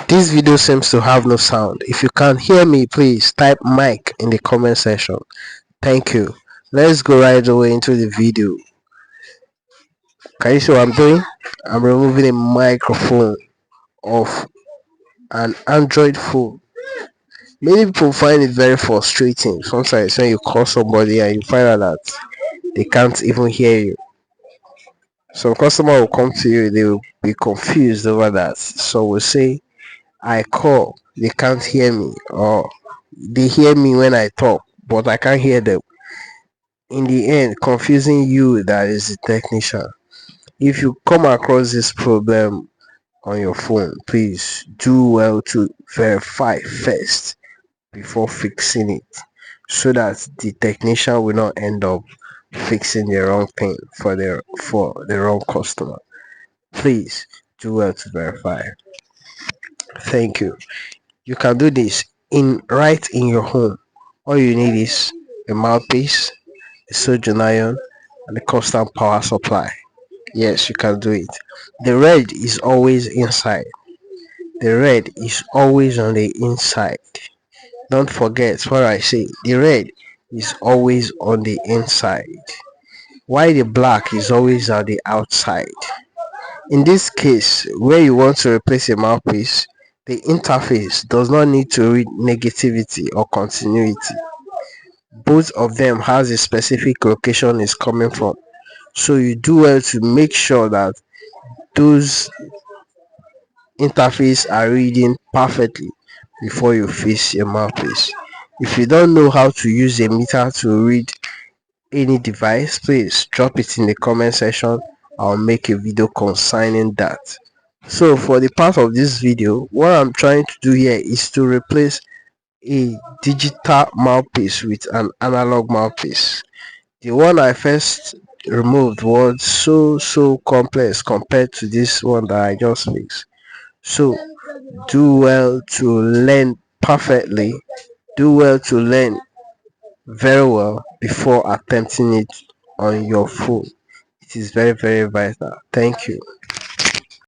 This video seems to have no sound. If you can hear me, please type mic in the comment section. Thank you. Let's go right away into the video. Can you see what I'm doing? I'm removing a microphone of an Android phone. Many people find it very frustrating sometimes when you call somebody and you find out that they can't even hear you. Some customer will come to you, they will be confused over that. So we'll say, I call, they can't hear me, or they hear me when I talk, but I can't hear them. In the end, confusing you that is the technician. If you come across this problem on your phone, please do well to verify first before fixing it so that the technician will not end up fixing the wrong thing for the wrong customer. Please do well to verify. Thank you. You can do this in right in your home. All you need is a mouthpiece, a soldering iron, and a constant power supply. Yes, you can do it. The red is always inside. The red is always on the inside. Don't forget what I say. The red is always on the inside, while the black is always on the outside. In this case, where you want to replace a mouthpiece, the interface does not need to read negativity or continuity. Both of them has a specific location is coming from. So you do well to make sure that those interface are reading perfectly before you fix your mouthpiece. If you don't know how to use a meter to read any device, please drop it in the comment section. I'll make a video concerning that. So for the part of this video, what I'm trying to do here is to replace a digital mouthpiece with an analog mouthpiece. The one I first removed was so complex compared to this one that I just fixed. So do well to learn perfectly, do well to learn very well before attempting it on your phone. It is very vital. Thank you.